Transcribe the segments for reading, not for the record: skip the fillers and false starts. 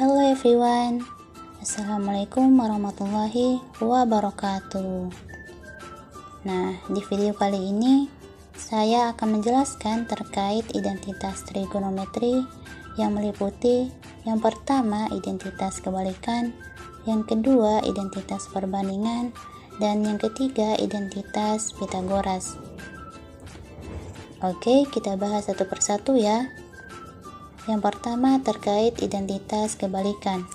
Halo everyone, Assalamualaikum warahmatullahi wabarakatuh. Nah, di video kali ini saya akan menjelaskan terkait identitas trigonometri yang meliputi yang pertama identitas kebalikan, yang kedua identitas perbandingan, dan yang ketiga identitas Pythagoras. Oke, kita bahas satu persatu ya. Yang pertama terkait identitas kebalikan.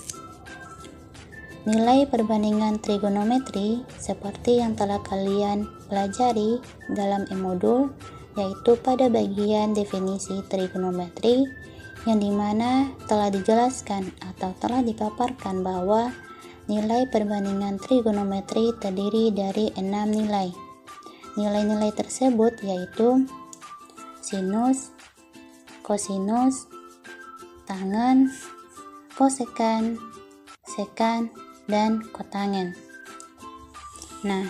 Nilai perbandingan trigonometri seperti yang telah kalian pelajari dalam e-modul, yaitu pada bagian definisi trigonometri, yang dimana telah dijelaskan atau telah dipaparkan bahwa nilai perbandingan trigonometri terdiri dari 6 nilai. Nilai-nilai tersebut yaitu sinus, kosinus, tangen, kosekan, sekan, dan kotangen. Nah,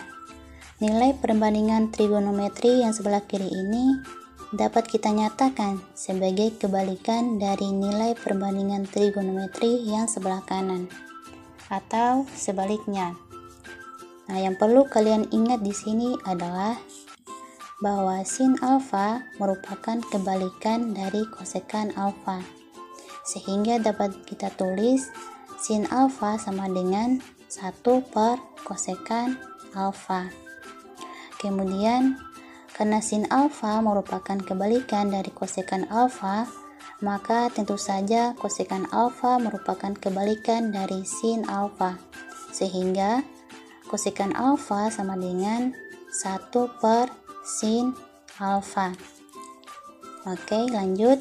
nilai perbandingan trigonometri yang sebelah kiri ini dapat kita nyatakan sebagai kebalikan dari nilai perbandingan trigonometri yang sebelah kanan, atau sebaliknya. Nah, yang perlu kalian ingat di sini adalah bahwa sin alfa merupakan kebalikan dari kosekan alfa. Sehingga dapat kita tulis sin alfa sama dengan 1 per kosekan alfa. Kemudian, karena sin alfa merupakan kebalikan dari kosekan alfa, maka tentu saja kosekan alfa merupakan kebalikan dari sin alfa. Sehingga, kosekan alfa sama dengan 1 per sin alfa. Oke, lanjut.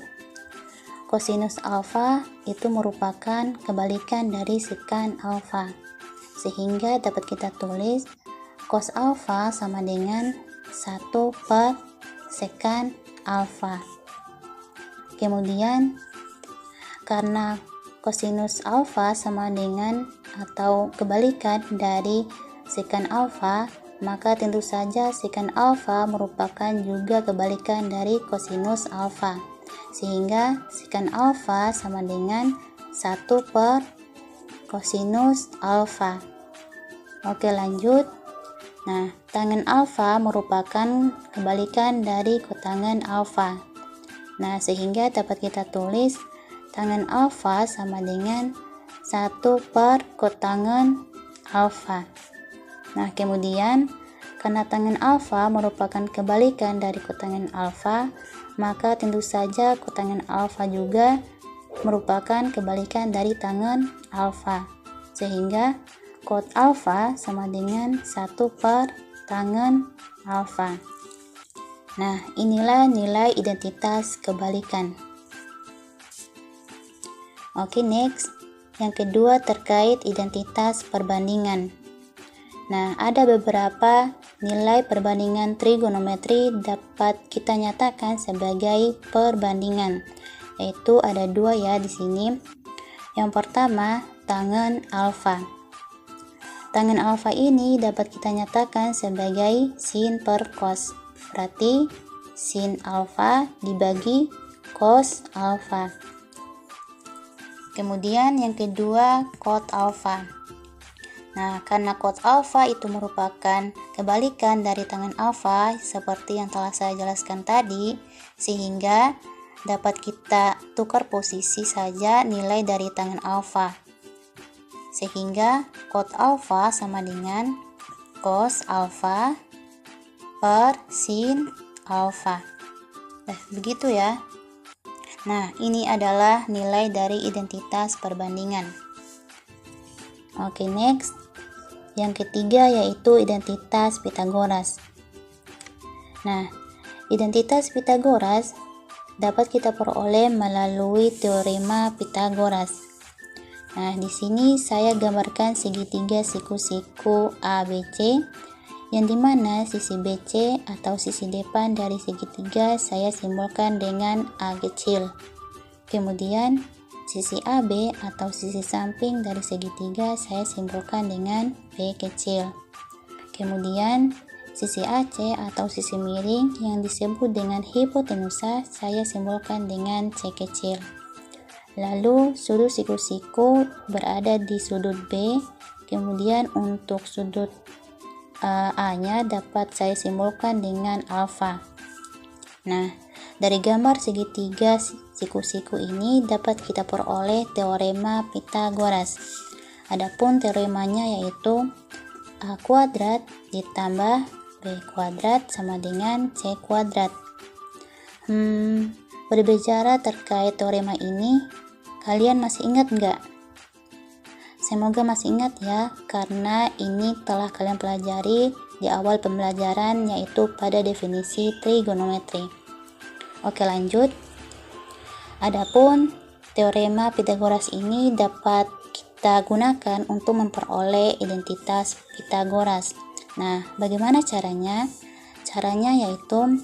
Kosinus alfa itu merupakan kebalikan dari sekan alfa, sehingga dapat kita tulis cos alfa sama dengan 1 per sekan alfa. Kemudian, karena kosinus alfa sama dengan atau kebalikan dari sekan alfa, maka tentu saja sekan alfa merupakan juga kebalikan dari kosinus alfa. Sehingga sekan alfa sama dengan 1 per kosinus alfa. Oke, lanjut. Nah, tangen alfa merupakan kebalikan dari kotangen alfa. Nah, sehingga dapat kita tulis tangen alfa sama dengan 1 per kotangen alfa. Nah, kemudian karena tangen alfa merupakan kebalikan dari kotangen alfa, maka tentu saja kotangen alfa juga merupakan kebalikan dari tangen alfa. Sehingga kot alfa sama dengan 1 per tangen alfa. Nah, inilah nilai identitas kebalikan. Oke, next. Yang kedua terkait identitas perbandingan. Nah, ada beberapa nilai perbandingan trigonometri dapat kita nyatakan sebagai perbandingan, yaitu ada 2 ya di sini. Yang pertama, tangen alfa. Tangen alfa ini dapat kita nyatakan sebagai sin per cos. Berarti sin alfa dibagi cos alfa. Kemudian yang kedua, cot alfa. Nah, karena cot alfa itu merupakan kebalikan dari tangen alfa seperti yang telah saya jelaskan tadi, sehingga dapat kita tukar posisi saja nilai dari tangen alfa. Sehingga cot alfa sama dengan cos alfa per sin alfa. Begitu ya. Nah, ini adalah nilai dari identitas perbandingan. Oke, next. Yang ketiga yaitu identitas Pythagoras. Nah, identitas Pythagoras dapat kita peroleh melalui teorema Pythagoras. Nah, di sini saya gambarkan segitiga siku-siku ABC, yang dimana sisi BC atau sisi depan dari segitiga saya simbolkan dengan A kecil. Kemudian sisi AB atau sisi samping dari segitiga saya simbolkan dengan B kecil. Kemudian sisi AC atau sisi miring yang disebut dengan hipotenusa saya simbolkan dengan C kecil. Lalu sudut siku-siku berada di sudut B. Kemudian untuk sudut A-nya dapat saya simbolkan dengan alfa. Nah, dari gambar segitiga siku-siku ini dapat kita peroleh teorema Pythagoras. Adapun teoremanya yaitu A kuadrat ditambah B kuadrat sama dengan C kuadrat. Berbicara terkait teorema ini, kalian masih ingat nggak? Semoga masih ingat ya, karena ini telah kalian pelajari di awal pembelajaran, yaitu pada definisi trigonometri. Oke, lanjut. Adapun teorema Pythagoras ini dapat kita gunakan untuk memperoleh identitas Pythagoras. Nah, bagaimana caranya? Caranya yaitu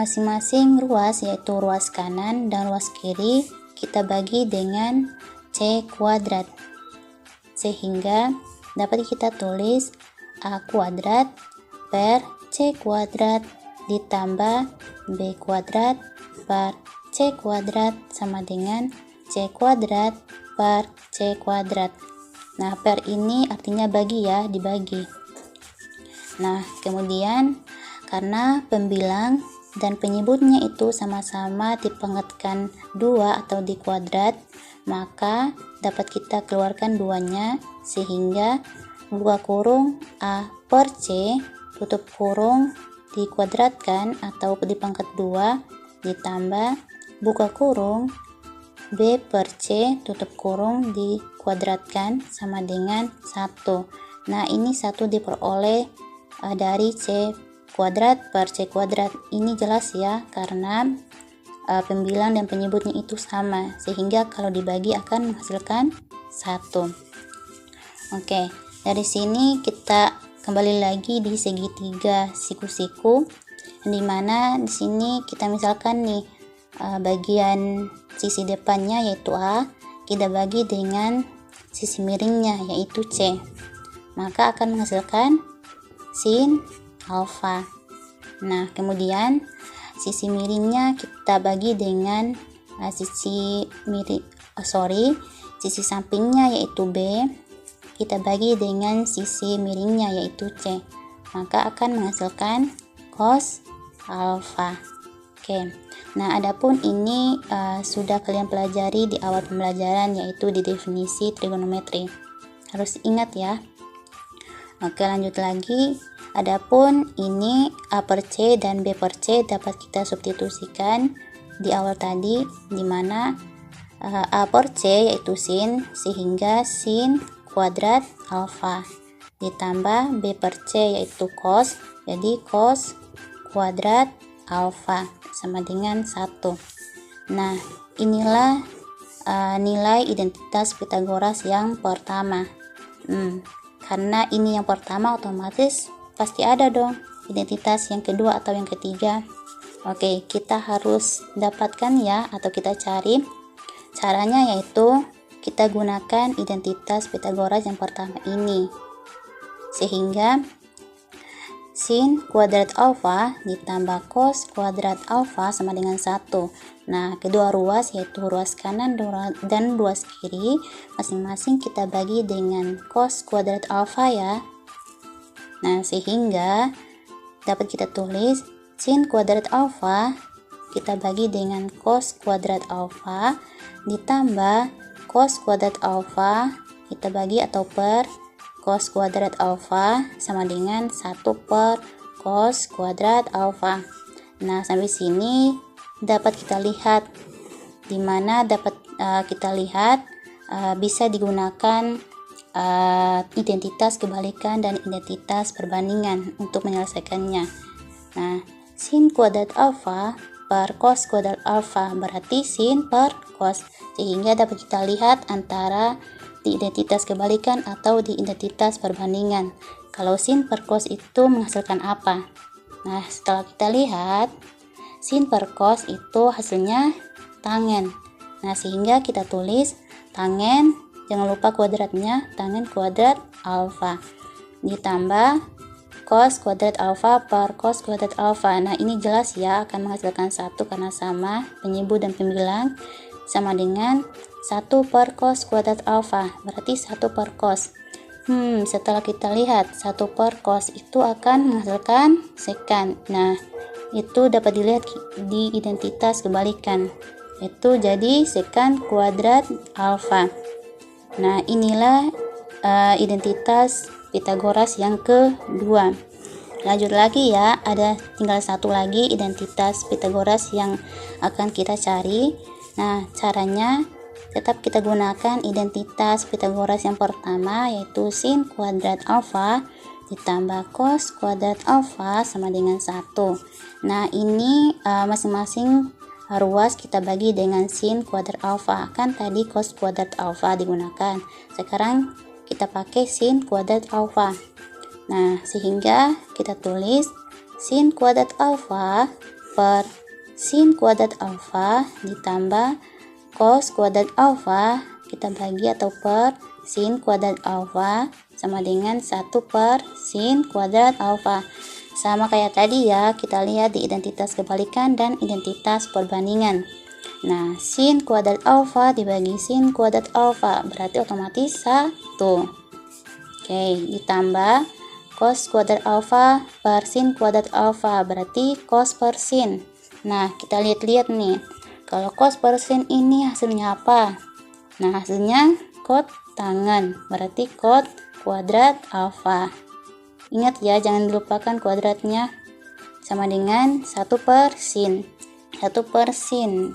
masing-masing ruas, yaitu ruas kanan dan ruas kiri, kita bagi dengan C kuadrat. Sehingga dapat kita tulis A kuadrat per C kuadrat ditambah B kuadrat per C kuadrat sama dengan C kuadrat per C kuadrat. Nah, per ini artinya bagi ya, dibagi. Nah, kemudian karena pembilang dan penyebutnya itu sama-sama dipangkatkan 2 atau dikuadrat, maka dapat kita keluarkan duanya, sehingga buka kurung A per C tutup kurung dikuadratkan atau dipangkat 2 ditambah buka kurung B per C tutup kurung dikuadratkan sama dengan 1. Nah, ini 1 diperoleh dari C kuadrat per C kuadrat. Ini jelas ya, karena pembilang dan penyebutnya itu sama, sehingga kalau dibagi akan menghasilkan 1. Oke, dari sini kita kembali lagi di segitiga siku-siku, dimana di sini kita misalkan nih bagian sisi depannya yaitu A kita bagi dengan sisi miringnya yaitu C, maka akan menghasilkan sin alfa. Nah, kemudian sisi miringnya kita bagi dengan sisi sampingnya yaitu B kita bagi dengan sisi miringnya yaitu C, maka akan menghasilkan cos alfa. Oke, nah adapun ini sudah kalian pelajari di awal pembelajaran, yaitu di definisi trigonometri, harus ingat ya. Oke, lanjut lagi. Adapun ini A per C dan B per C dapat kita substitusikan di awal tadi, dimana A per C yaitu sin, sehingga sin kuadrat alfa ditambah B per C yaitu cos, jadi cos kuadrat alfa sama dengan 1. Nah, inilah nilai identitas Pythagoras yang pertama. Karena ini yang pertama, otomatis pasti ada dong identitas yang kedua atau yang ketiga. Oke, kita harus dapatkan ya, atau kita cari. Caranya yaitu kita gunakan identitas Pythagoras yang pertama ini, sehingga sin kuadrat alfa ditambah cos kuadrat alfa sama dengan 1. Nah, kedua ruas yaitu ruas kanan dan ruas kiri masing-masing kita bagi dengan cos kuadrat alfa ya. Nah, sehingga dapat kita tulis sin kuadrat alfa kita bagi dengan cos kuadrat alfa ditambah cos kuadrat alfa kita bagi atau per cos kuadrat alfa sama dengan 1 per cos kuadrat alfa. Nah, sampai sini dapat kita lihat, dimana dapat kita lihat bisa digunakan identitas kebalikan dan identitas perbandingan untuk menyelesaikannya. Nah, sin kuadrat alfa per cos kuadrat alfa berarti sin per cos, sehingga dapat kita lihat antara di identitas kebalikan atau di identitas perbandingan. Kalau sin per cos itu menghasilkan apa? Nah, setelah kita lihat, sin per cos itu hasilnya tangen. Nah, sehingga kita tulis tangen, jangan lupa kuadratnya, tangen kuadrat alfa ditambah cos kuadrat alfa per cos kuadrat alfa. Nah, ini jelas ya akan menghasilkan 1 karena sama penyebut dan pembilang. sama dengan 1 per cos kuadrat alfa, berarti 1 per cos. Setelah kita lihat 1 per cos itu akan menghasilkan sekan. Nah, itu dapat dilihat di identitas kebalikan. Itu jadi sekan kuadrat alfa. Nah, inilah identitas Pythagoras yang kedua. Lanjut lagi ya, ada tinggal satu lagi identitas Pythagoras yang akan kita cari. Nah, caranya tetap kita gunakan identitas Pythagoras yang pertama, yaitu sin kuadrat alfa ditambah cos kuadrat alfa sama dengan 1. Nah, ini masing-masing ruas kita bagi dengan sin kuadrat alfa. Kan tadi cos kuadrat alfa digunakan. Sekarang kita pakai sin kuadrat alfa. Nah, sehingga kita tulis sin kuadrat alfa per sin kuadrat alfa ditambah cos kuadrat alfa, kita bagi atau per sin kuadrat alfa sama dengan 1 per sin kuadrat alfa. Sama kayak tadi ya, kita lihat di identitas kebalikan dan identitas perbandingan. Nah, sin kuadrat alfa dibagi sin kuadrat alfa berarti otomatis 1. Oke, ditambah cos kuadrat alfa per sin kuadrat alfa berarti cos per sin. Nah, kita lihat-lihat nih. Kalau cos per sin ini hasilnya apa? Nah, hasilnya cot tangen, berarti cot kuadrat alfa. Ingat ya, jangan dilupakan kuadratnya. Sama dengan 1 per sin. 1 per sin.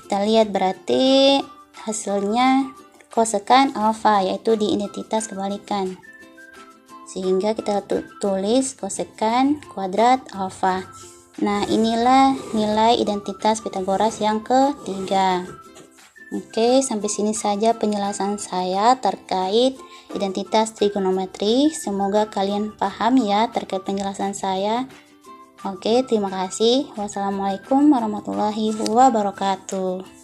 Kita lihat berarti hasilnya kosekan alfa, yaitu di identitas kebalikan. Sehingga kita tulis kosekan kuadrat alfa. Nah, inilah nilai identitas Pythagoras yang ketiga. Oke, sampai sini saja penjelasan saya terkait identitas trigonometri. Semoga kalian paham ya terkait penjelasan saya. Oke, terima kasih. Wassalamualaikum warahmatullahi wabarakatuh.